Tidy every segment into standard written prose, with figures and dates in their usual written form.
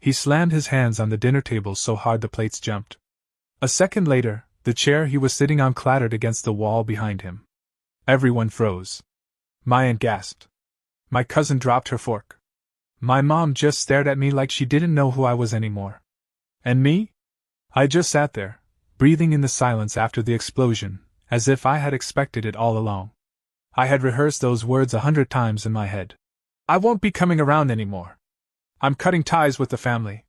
He slammed his hands on the dinner table so hard the plates jumped. A second later, the chair he was sitting on clattered against the wall behind him. Everyone froze. My aunt gasped. My cousin dropped her fork. My mom just stared at me like she didn't know who I was anymore. And me? I just sat there, breathing in the silence after the explosion, as if I had expected it all along. I had rehearsed those words 100 times in my head. I won't be coming around anymore. I'm cutting ties with the family.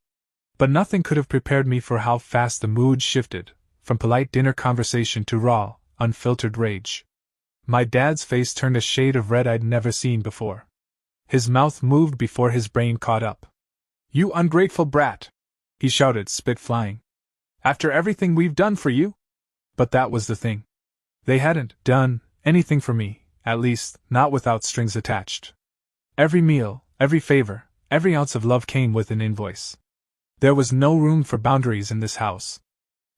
But nothing could have prepared me for how fast the mood shifted, from polite dinner conversation to raw, unfiltered rage. My dad's face turned a shade of red I'd never seen before. His mouth moved before his brain caught up. You ungrateful brat! He shouted, spit flying. After everything we've done for you? But that was the thing. They hadn't done anything for me, at least, not without strings attached. Every meal, every favor, every ounce of love came with an invoice. There was no room for boundaries in this house.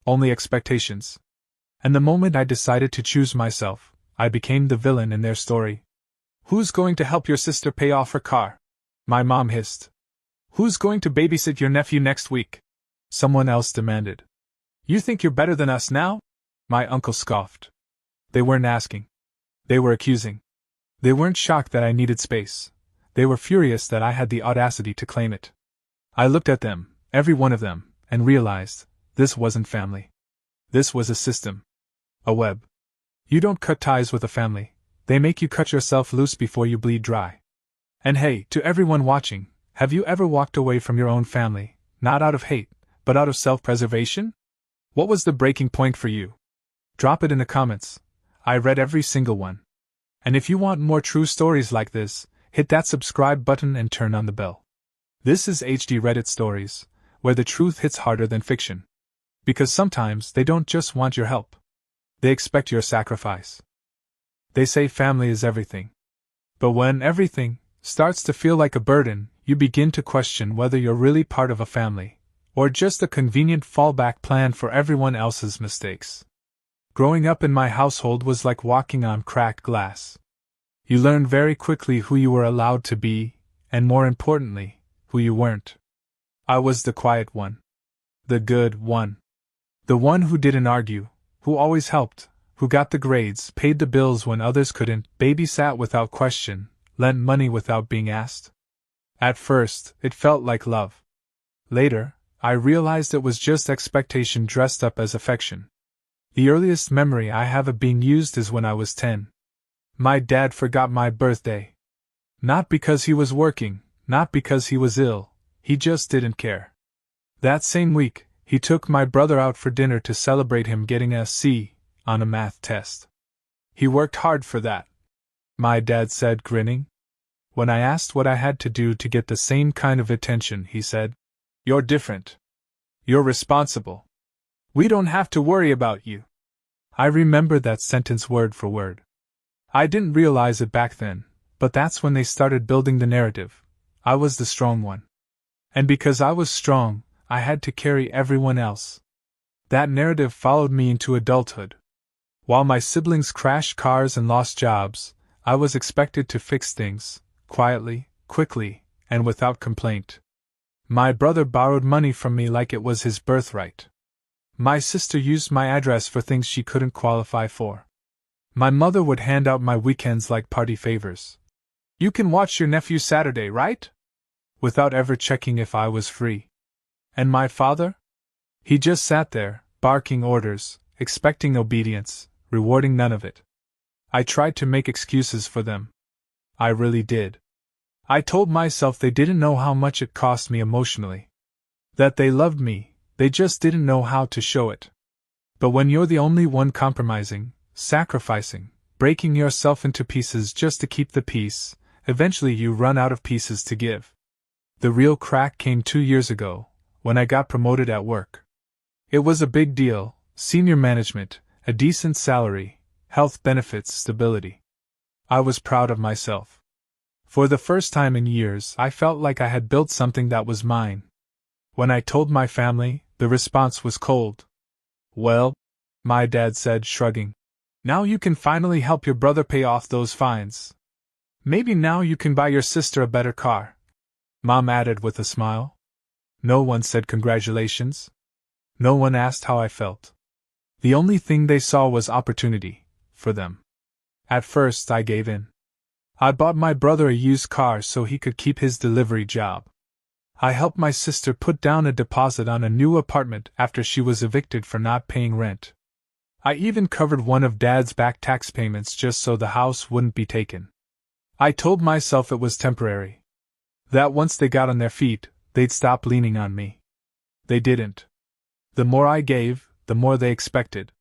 Only expectations. And the moment I decided to choose myself, I became the villain in their story. Who's going to help your sister pay off her car? My mom hissed. Who's going to babysit your nephew next week? Someone else demanded. You think you're better than us now? My uncle scoffed. They weren't asking. They were accusing. They weren't shocked that I needed space. They were furious that I had the audacity to claim it. I looked at them, every one of them, and realized, this wasn't family. This was a system. A web. You don't cut ties with a family. They make you cut yourself loose before you bleed dry. And hey, to everyone watching, have you ever walked away from your own family, not out of hate, but out of self-preservation? What was the breaking point for you? Drop it in the comments. I read every single one. And if you want more true stories like this, hit that subscribe button and turn on the bell. This is HD Reddit Stories, where the truth hits harder than fiction. Because sometimes they don't just want your help. They expect your sacrifice. They say family is everything. But when everything starts to feel like a burden, you begin to question whether you're really part of a family, or just a convenient fallback plan for everyone else's mistakes. Growing up in my household was like walking on cracked glass. You learned very quickly who you were allowed to be, and more importantly, who you weren't. I was the quiet one. The good one. The one who didn't argue, who always helped, who got the grades, paid the bills when others couldn't, babysat without question, lent money without being asked. At first, it felt like love. Later, I realized it was just expectation dressed up as affection. The earliest memory I have of being used is when I was 10. My dad forgot my birthday. Not because he was working, not because he was ill, he just didn't care. That same week, he took my brother out for dinner to celebrate him getting a C on a math test. He worked hard for that, my dad said, grinning. When I asked what I had to do to get the same kind of attention, he said, "You're different. You're responsible. We don't have to worry about you." I remember that sentence word for word. I didn't realize it back then, but that's when they started building the narrative. I was the strong one. And because I was strong, I had to carry everyone else. That narrative followed me into adulthood. While my siblings crashed cars and lost jobs, I was expected to fix things, quietly, quickly, and without complaint. My brother borrowed money from me like it was his birthright. My sister used my address for things she couldn't qualify for. My mother would hand out my weekends like party favors. "You can watch your nephew Saturday, right?" Without ever checking if I was free. And my father? He just sat there, barking orders, expecting obedience, rewarding none of it. I tried to make excuses for them. I really did. I told myself they didn't know how much it cost me emotionally. That they loved me, they just didn't know how to show it. But when you're the only one compromising, sacrificing, breaking yourself into pieces just to keep the peace, eventually you run out of pieces to give. The real crack came 2 years ago, when I got promoted at work. It was a big deal, senior management, a decent salary, health benefits, stability. I was proud of myself. For the first time in years, I felt like I had built something that was mine. When I told my family, the response was cold. "Well," my dad said, shrugging, "now you can finally help your brother pay off those fines. Maybe now you can buy your sister a better car." Mom added with a smile. No one said congratulations. No one asked how I felt. The only thing they saw was opportunity, for them. At first I gave in. I bought my brother a used car so he could keep his delivery job. I helped my sister put down a deposit on a new apartment after she was evicted for not paying rent. I even covered one of Dad's back tax payments just so the house wouldn't be taken. I told myself it was temporary. That once they got on their feet, they'd stop leaning on me. They didn't. The more I gave, the more they expected.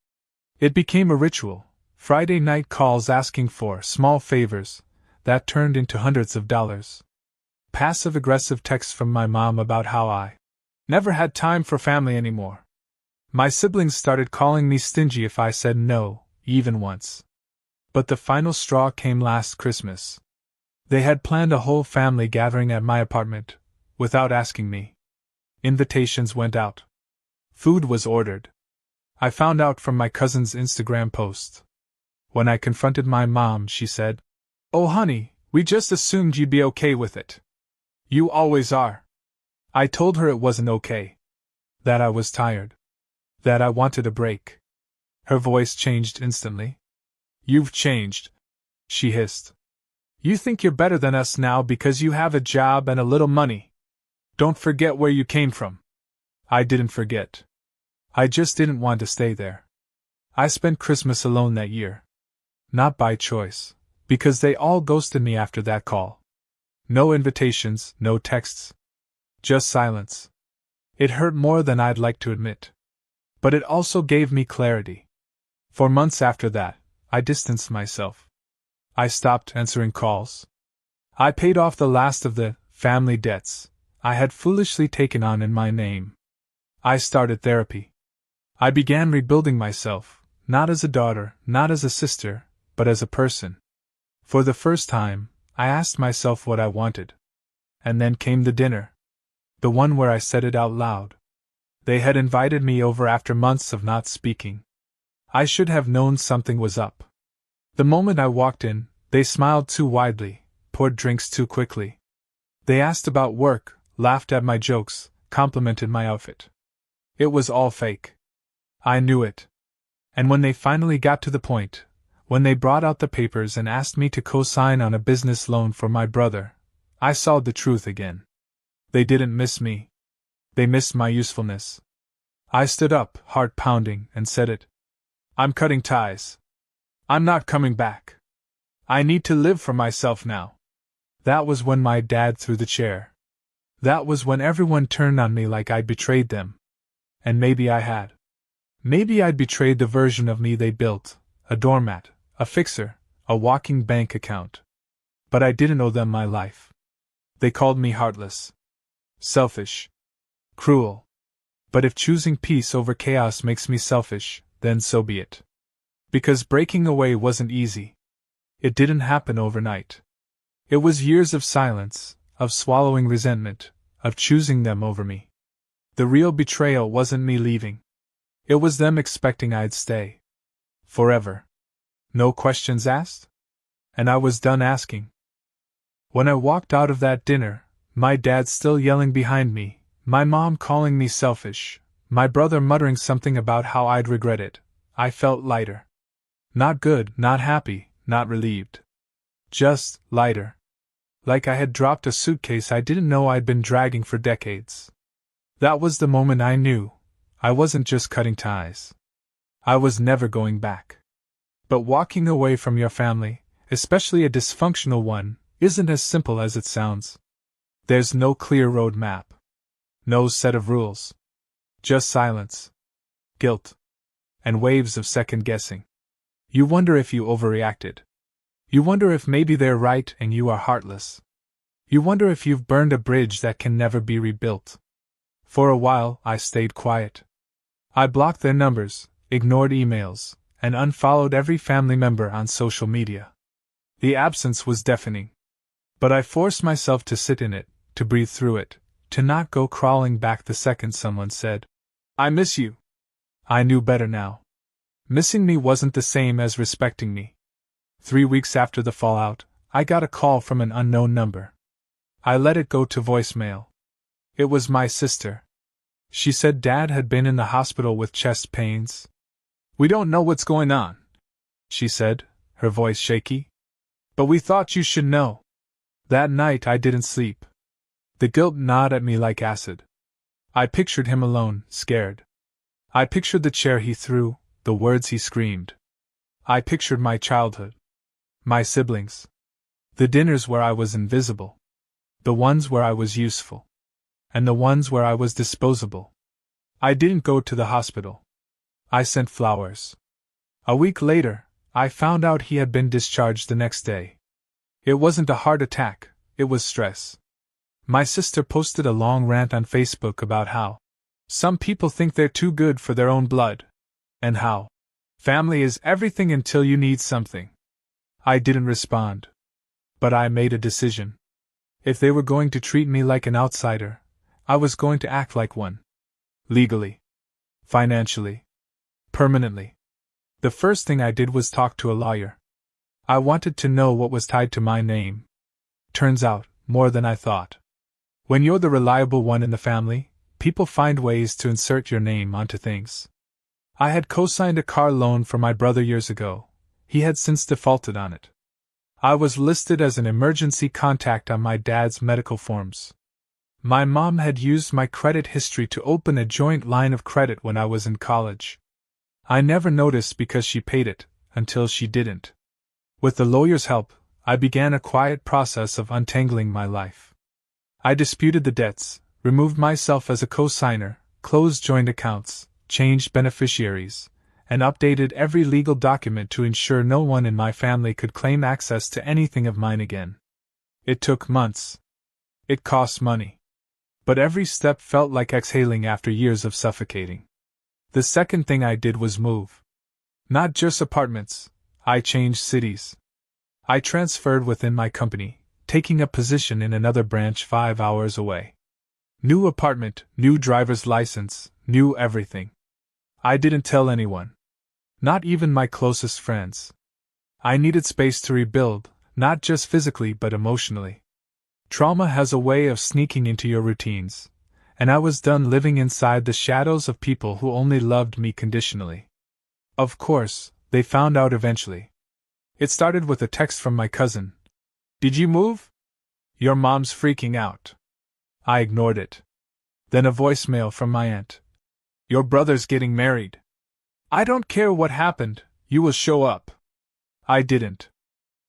It became a ritual, Friday night calls asking for small favors, that turned into hundreds of dollars. Passive-aggressive texts from my mom about how I never had time for family anymore. My siblings started calling me stingy if I said no, even once. But the final straw came last Christmas. They had planned a whole family gathering at my apartment, without asking me. Invitations went out. Food was ordered. I found out from my cousin's Instagram post. When I confronted my mom, she said, "Oh honey, we just assumed you'd be okay with it. You always are." I told her it wasn't okay. That I was tired. That I wanted a break. Her voice changed instantly. "You've changed," she hissed. "You think you're better than us now because you have a job and a little money. Don't forget where you came from." I didn't forget. I just didn't want to stay there. I spent Christmas alone that year. Not by choice, because they all ghosted me after that call. No invitations, no texts. Just silence. It hurt more than I'd like to admit. But it also gave me clarity. For months after that, I distanced myself. I stopped answering calls. I paid off the last of the family debts I had foolishly taken on in my name. I started therapy. I began rebuilding myself, not as a daughter, not as a sister, but as a person. For the first time, I asked myself what I wanted. And then came the dinner. The one where I said it out loud. They had invited me over after months of not speaking. I should have known something was up. The moment I walked in, they smiled too widely, poured drinks too quickly. They asked about work, laughed at my jokes, complimented my outfit. It was all fake. I knew it. And when they finally got to the point, when they brought out the papers and asked me to co-sign on a business loan for my brother, I saw the truth again. They didn't miss me. They missed my usefulness. I stood up, heart pounding, and said it. "I'm cutting ties. I'm not coming back. I need to live for myself now." That was when my dad threw the chair. That was when everyone turned on me like I'd betrayed them. And maybe I had. Maybe I'd betrayed the version of me they built, a doormat, a fixer, a walking bank account. But I didn't owe them my life. They called me heartless. Selfish. Cruel. But if choosing peace over chaos makes me selfish, then so be it. Because breaking away wasn't easy. It didn't happen overnight. It was years of silence, of swallowing resentment, of choosing them over me. The real betrayal wasn't me leaving. It was them expecting I'd stay. Forever. No questions asked? And I was done asking. When I walked out of that dinner, my dad still yelling behind me, my mom calling me selfish, my brother muttering something about how I'd regret it, I felt lighter. Not good, not happy, not relieved. Just lighter. Like I had dropped a suitcase I didn't know I'd been dragging for decades. That was the moment I knew I wasn't just cutting ties. I was never going back. But walking away from your family, especially a dysfunctional one, isn't as simple as it sounds. There's no clear road map. No set of rules. Just silence. Guilt. And waves of second-guessing. You wonder if you overreacted. You wonder if maybe they're right and you are heartless. You wonder if you've burned a bridge that can never be rebuilt. For a while, I stayed quiet. I blocked their numbers, ignored emails, and unfollowed every family member on social media. The absence was deafening. But I forced myself to sit in it, to breathe through it, to not go crawling back the second someone said, "I miss you." I knew better now. Missing me wasn't the same as respecting me. 3 weeks after the fallout, I got a call from an unknown number. I let it go to voicemail. It was my sister. She said Dad had been in the hospital with chest pains. "We don't know what's going on," she said, her voice shaky. "But we thought you should know." That night I didn't sleep. The guilt gnawed at me like acid. I pictured him alone, scared. I pictured the chair he threw, the words he screamed. I pictured my childhood. My siblings. The dinners where I was invisible. The ones where I was useful. And the ones where I was disposable. I didn't go to the hospital. I sent flowers. A week later, I found out he had been discharged the next day. It wasn't a heart attack, it was stress. My sister posted a long rant on Facebook about how some people think they're too good for their own blood, and how family is everything until you need something. I didn't respond. But I made a decision. If they were going to treat me like an outsider, I was going to act like one. Legally. Financially. Permanently. The first thing I did was talk to a lawyer. I wanted to know what was tied to my name. Turns out, more than I thought. When you're the reliable one in the family, people find ways to insert your name onto things. I had co-signed a car loan for my brother years ago. He had since defaulted on it. I was listed as an emergency contact on my dad's medical forms. My mom had used my credit history to open a joint line of credit when I was in college. I never noticed because she paid it, until she didn't. With the lawyer's help, I began a quiet process of untangling my life. I disputed the debts, removed myself as a co-signer, closed joint accounts, changed beneficiaries, and updated every legal document to ensure no one in my family could claim access to anything of mine again. It took months. It cost money. But every step felt like exhaling after years of suffocating. The second thing I did was move. Not just apartments, I changed cities. I transferred within my company, taking a position in another branch 5 hours away. New apartment, new driver's license, new everything. I didn't tell anyone. Not even my closest friends. I needed space to rebuild, not just physically but emotionally. Trauma has a way of sneaking into your routines, and I was done living inside the shadows of people who only loved me conditionally. Of course, they found out eventually. It started with a text from my cousin. "Did you move? Your mom's freaking out." I ignored it. Then a voicemail from my aunt. "Your brother's getting married. I don't care what happened, you will show up." I didn't.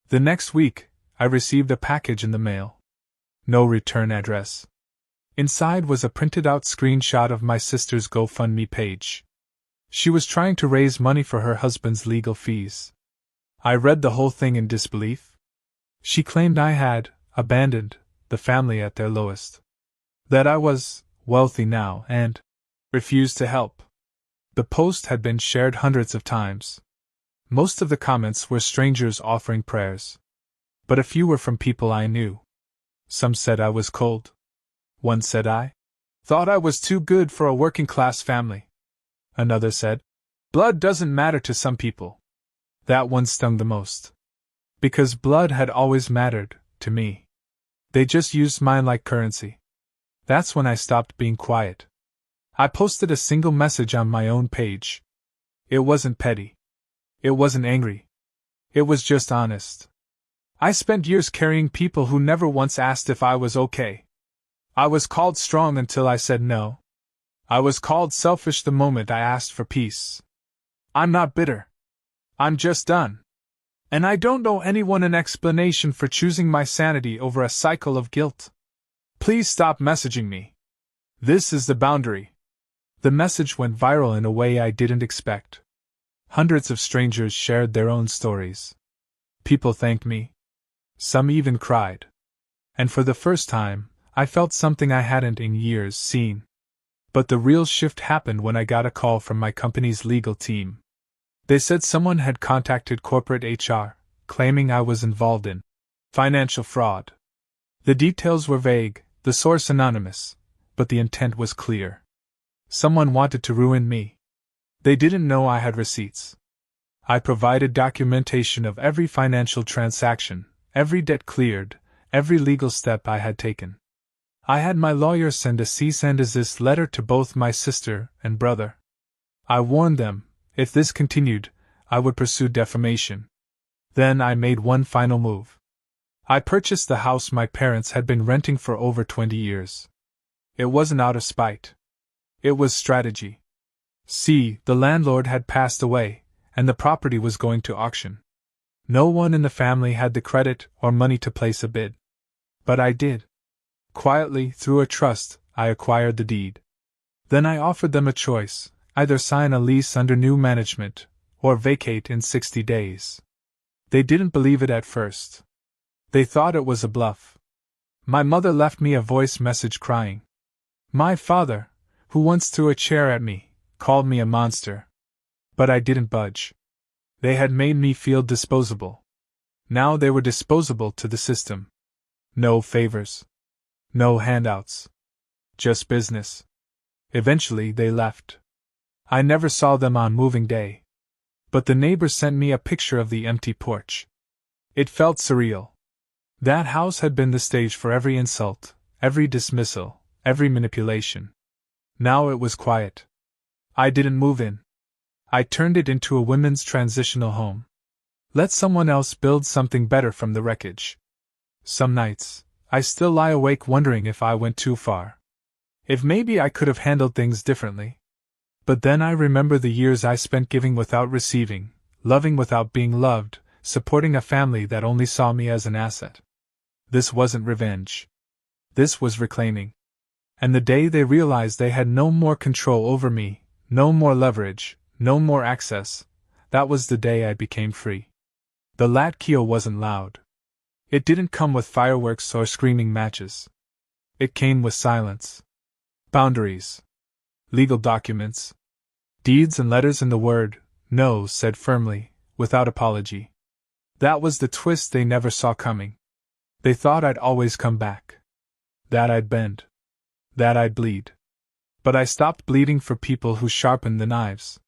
The next week, I received a package in the mail. No return address. Inside was a printed-out screenshot of my sister's GoFundMe page. She was trying to raise money for her husband's legal fees. I read the whole thing in disbelief. She claimed I had abandoned the family at their lowest. That I was wealthy now and refused to help. The post had been shared hundreds of times. Most of the comments were strangers offering prayers. But a few were from people I knew. Some said I was cold. One said I thought I was too good for a working-class family. Another said, "Blood doesn't matter to some people." That one stung the most. Because blood had always mattered, to me. They just used mine like currency. That's when I stopped being quiet. I posted a single message on my own page. It wasn't petty. It wasn't angry. It was just honest. I spent years carrying people who never once asked if I was okay. I was called strong until I said no. I was called selfish the moment I asked for peace. I'm not bitter. I'm just done. And I don't owe anyone an explanation for choosing my sanity over a cycle of guilt. Please stop messaging me. This is the boundary. The message went viral in a way I didn't expect. Hundreds of strangers shared their own stories. People thanked me. Some even cried. And for the first time, I felt something I hadn't in years seen. But the real shift happened when I got a call from my company's legal team. They said someone had contacted corporate HR, claiming I was involved in financial fraud. The details were vague, the source anonymous, but the intent was clear. Someone wanted to ruin me. They didn't know I had receipts. I provided documentation of every financial transaction, every debt cleared, every legal step I had taken. I had my lawyer send a cease and desist letter to both my sister and brother. I warned them, if this continued, I would pursue defamation. Then I made one final move. I purchased the house my parents had been renting for over 20 years. It wasn't out of spite. It was strategy. See, the landlord had passed away, and the property was going to auction. No one in the family had the credit or money to place a bid. But I did. Quietly, through a trust, I acquired the deed. Then I offered them a choice, either sign a lease under new management, or vacate in 60 days. They didn't believe it at first. They thought it was a bluff. My mother left me a voice message crying. My father, who once threw a chair at me, called me a monster. But I didn't budge. They had made me feel disposable. Now they were disposable to the system. No favors. No handouts. Just business. Eventually they left. I never saw them on moving day. But the neighbors sent me a picture of the empty porch. It felt surreal. That house had been the stage for every insult, every dismissal, every manipulation. Now it was quiet. I didn't move in. I turned it into a women's transitional home. Let someone else build something better from the wreckage. Some nights, I still lie awake wondering if I went too far. If maybe I could have handled things differently. But then I remember the years I spent giving without receiving, loving without being loved, supporting a family that only saw me as an asset. This wasn't revenge. This was reclaiming. And the day they realized they had no more control over me, no more leverage, no more access, that was the day I became free. The Lat-Kio wasn't loud. It didn't come with fireworks or screaming matches. It came with silence. Boundaries. Legal documents. Deeds and letters, and the word, no, said firmly, without apology. That was the twist they never saw coming. They thought I'd always come back. That I'd bend. That I'd bleed. But I stopped bleeding for people who sharpened the knives.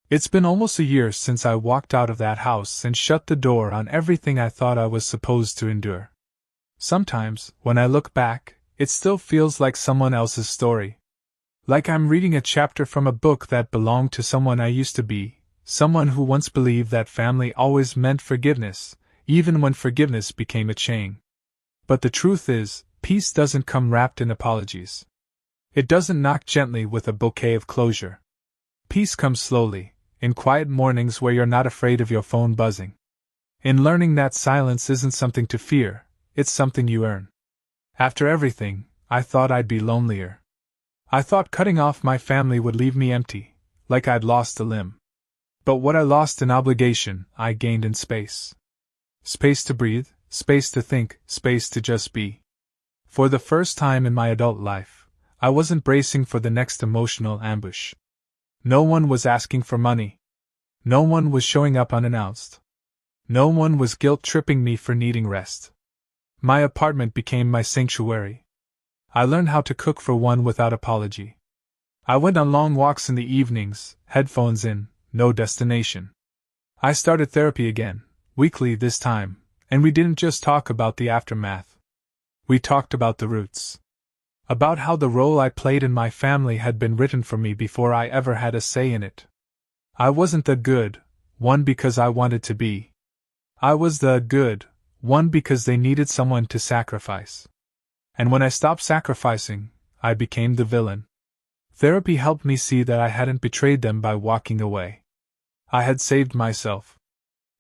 It's been almost a year since I walked out of that house and shut the door on everything I thought I was supposed to endure. Sometimes, when I look back, it still feels like someone else's story. Like I'm reading a chapter from a book that belonged to someone I used to be, someone who once believed that family always meant forgiveness, even when forgiveness became a chain. But the truth is, peace doesn't come wrapped in apologies. It doesn't knock gently with a bouquet of closure. Peace comes slowly, in quiet mornings where you're not afraid of your phone buzzing. In learning that silence isn't something to fear, it's something you earn. After everything, I thought I'd be lonelier. I thought cutting off my family would leave me empty, like I'd lost a limb. But what I lost in obligation, I gained in space. Space to breathe, space to think, space to just be. For the first time in my adult life, I wasn't bracing for the next emotional ambush. No one was asking for money. No one was showing up unannounced. No one was guilt-tripping me for needing rest. My apartment became my sanctuary. I learned how to cook for one without apology. I went on long walks in the evenings, headphones in, no destination. I started therapy again, weekly this time, and we didn't just talk about the aftermath. We talked about the roots. About how the role I played in my family had been written for me before I ever had a say in it. I wasn't the good one because I wanted to be. I was the good one because they needed someone to sacrifice. And when I stopped sacrificing, I became the villain. Therapy helped me see that I hadn't betrayed them by walking away. I had saved myself.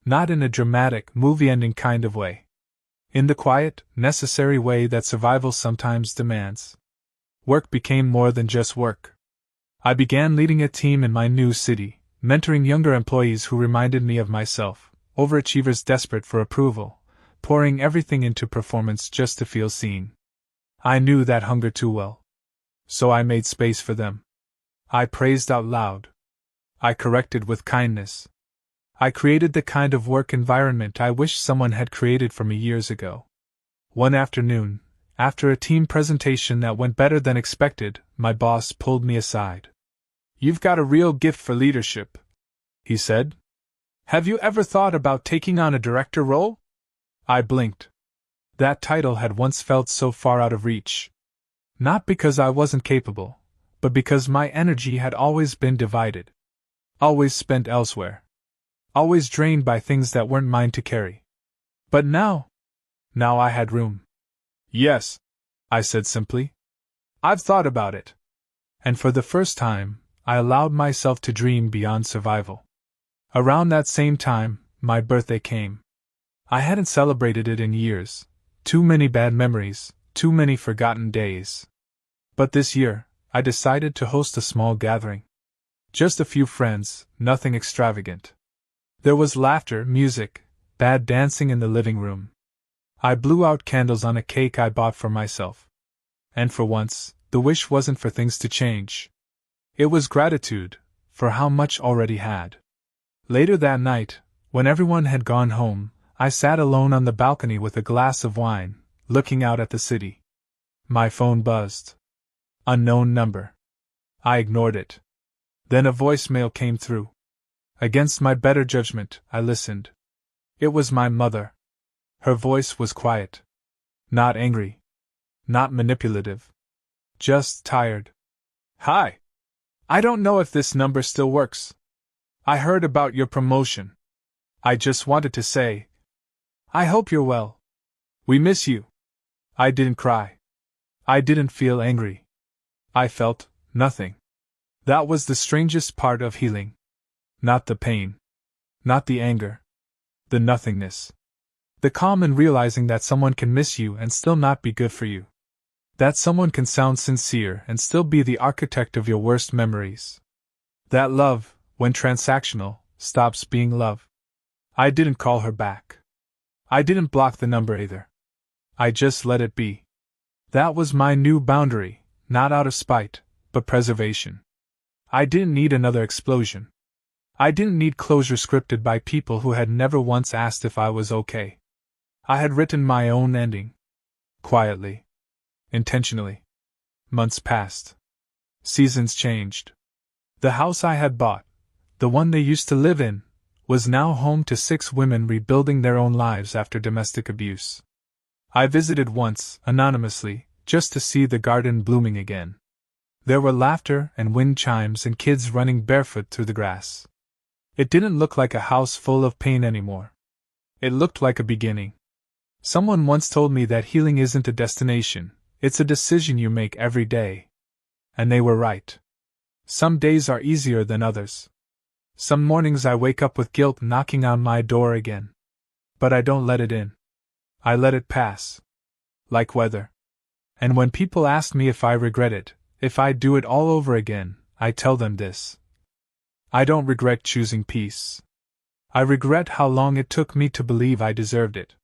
Not in a dramatic, movie-ending kind of way. In the quiet, necessary way that survival sometimes demands. Work became more than just work. I began leading a team in my new city, mentoring younger employees who reminded me of myself, overachievers desperate for approval, pouring everything into performance just to feel seen. I knew that hunger too well. So I made space for them. I praised out loud. I corrected with kindness. I created the kind of work environment I wish someone had created for me years ago. One afternoon, after a team presentation that went better than expected, my boss pulled me aside. "You've got a real gift for leadership," he said. "Have you ever thought about taking on a director role?" I blinked. That title had once felt so far out of reach, Not because I wasn't capable, but because my energy had always been divided. Always spent elsewhere. Always drained by things that weren't mine to carry. But now I had room. Yes, I said simply. I've thought about it. And for the first time, I allowed myself to dream beyond survival. Around that same time, my birthday came. I hadn't celebrated it in years. Too many bad memories, too many forgotten days. But this year, I decided to host a small gathering. Just a few friends, nothing extravagant. There was laughter, music, bad dancing in the living room. I blew out candles on a cake I bought for myself. And for once, the wish wasn't for things to change. It was gratitude for how much already had. Later that night, when everyone had gone home, I sat alone on the balcony with a glass of wine, looking out at the city. My phone buzzed. Unknown number. I ignored it. Then a voicemail came through. Against my better judgment, I listened. It was my mother. Her voice was quiet. Not angry. Not manipulative. Just tired. Hi. I don't know if this number still works. I heard about your promotion. I just wanted to say, I hope you're well. We miss you. I didn't cry. I didn't feel angry. I felt nothing. That was the strangest part of healing. Not the pain. Not the anger. The nothingness. The calm in realizing that someone can miss you and still not be good for you. That someone can sound sincere and still be the architect of your worst memories. That love, when transactional, stops being love. I didn't call her back. I didn't block the number either. I just let it be. That was my new boundary, not out of spite, but preservation. I didn't need another explosion. I didn't need closure scripted by people who had never once asked if I was okay. I had written my own ending. Quietly. Intentionally. Months passed. Seasons changed. The house I had bought, the one they used to live in, was now home to 6 women rebuilding their own lives after domestic abuse. I visited once, anonymously, just to see the garden blooming again. There were laughter and wind chimes and kids running barefoot through the grass. It didn't look like a house full of pain anymore. It looked like a beginning. Someone once told me that healing isn't a destination, it's a decision you make every day. And they were right. Some days are easier than others. Some mornings I wake up with guilt knocking on my door again. But I don't let it in. I let it pass. Like weather. And when people ask me if I regret it, if I do it all over again, I tell them this. I don't regret choosing peace. I regret how long it took me to believe I deserved it.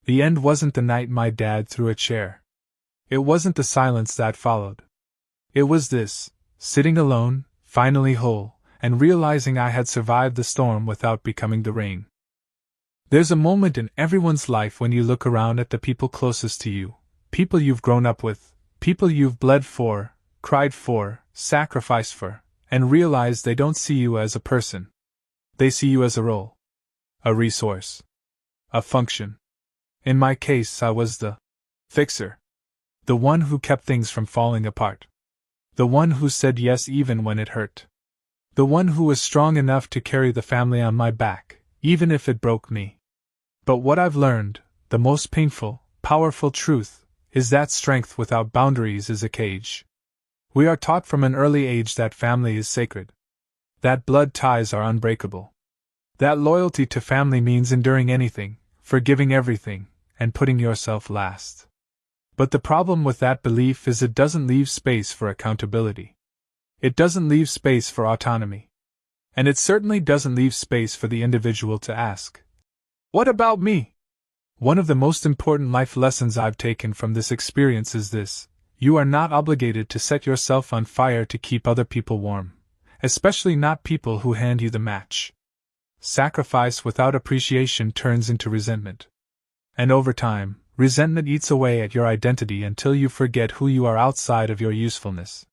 The end wasn't the night my dad threw a chair. It wasn't the silence that followed. It was this, sitting alone, finally whole, and realizing I had survived the storm without becoming the rain. There's a moment in everyone's life when you look around at the people closest to you, people you've grown up with, people you've bled for, cried for, sacrificed for, and realize they don't see you as a person. They see you as a role. A resource. A function. In my case, I was the fixer. The one who kept things from falling apart. The one who said yes even when it hurt. The one who was strong enough to carry the family on my back, even if it broke me. But what I've learned, the most painful, powerful truth, is that strength without boundaries is a cage. We are taught from an early age that family is sacred. That blood ties are unbreakable. That loyalty to family means enduring anything, forgiving everything, and putting yourself last. But the problem with that belief is it doesn't leave space for accountability. It doesn't leave space for autonomy. And it certainly doesn't leave space for the individual to ask, what about me? One of the most important life lessons I've taken from this experience is this: you are not obligated to set yourself on fire to keep other people warm, especially not people who hand you the match. Sacrifice without appreciation turns into resentment. And over time, resentment eats away at your identity until you forget who you are outside of your usefulness.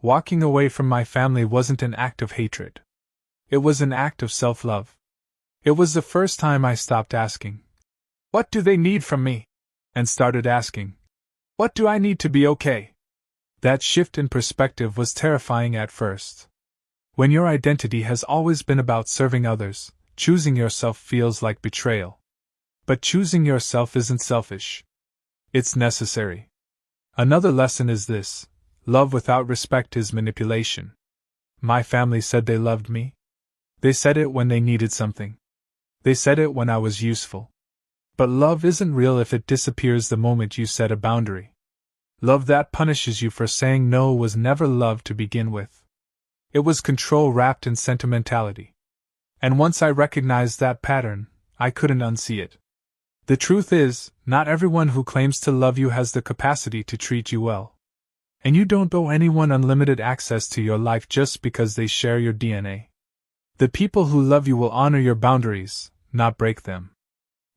Walking away from my family wasn't an act of hatred. It was an act of self-love. It was the first time I stopped asking, what do they need from me? And started asking, what do I need to be okay? That shift in perspective was terrifying at first. When your identity has always been about serving others, choosing yourself feels like betrayal. But choosing yourself isn't selfish. It's necessary. Another lesson is this: love without respect is manipulation. My family said they loved me. They said it when they needed something. They said it when I was useful. But love isn't real if it disappears the moment you set a boundary. Love that punishes you for saying no was never love to begin with. It was control wrapped in sentimentality. And once I recognized that pattern, I couldn't unsee it. The truth is, not everyone who claims to love you has the capacity to treat you well. And you don't owe anyone unlimited access to your life just because they share your DNA. The people who love you will honor your boundaries, not break them.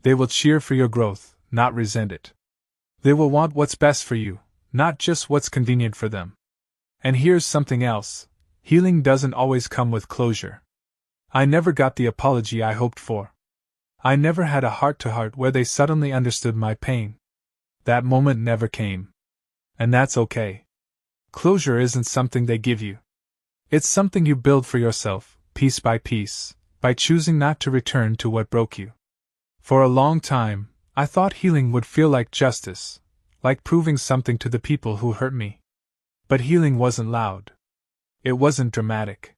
They will cheer for your growth, not resent it. They will want what's best for you, not just what's convenient for them. And here's something else: healing doesn't always come with closure. I never got the apology I hoped for. I never had a heart-to-heart where they suddenly understood my pain. That moment never came. And that's okay. Closure isn't something they give you. It's something you build for yourself, piece by piece, by choosing not to return to what broke you. For a long time, I thought healing would feel like justice, like proving something to the people who hurt me. But healing wasn't loud. It wasn't dramatic.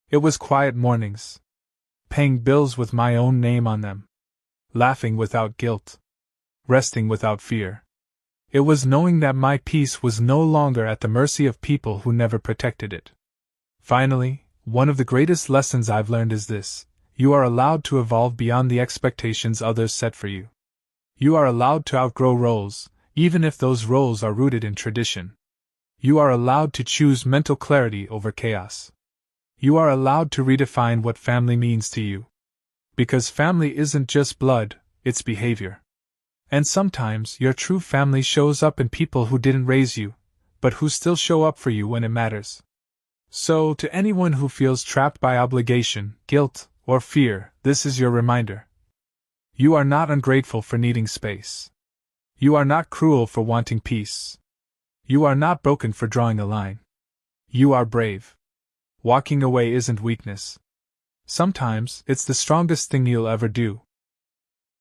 It was quiet mornings. Paying bills with my own name on them. Laughing without guilt. Resting without fear. It was knowing that my peace was no longer at the mercy of people who never protected it. Finally, one of the greatest lessons I've learned is this: you are allowed to evolve beyond the expectations others set for you. You are allowed to outgrow roles, even if those roles are rooted in tradition. You are allowed to choose mental clarity over chaos. You are allowed to redefine what family means to you. Because family isn't just blood, it's behavior. And sometimes your true family shows up in people who didn't raise you, but who still show up for you when it matters. So, to anyone who feels trapped by obligation, guilt, or fear, this is your reminder. You are not ungrateful for needing space. You are not cruel for wanting peace. You are not broken for drawing a line. You are brave. Walking away isn't weakness. Sometimes, it's the strongest thing you'll ever do.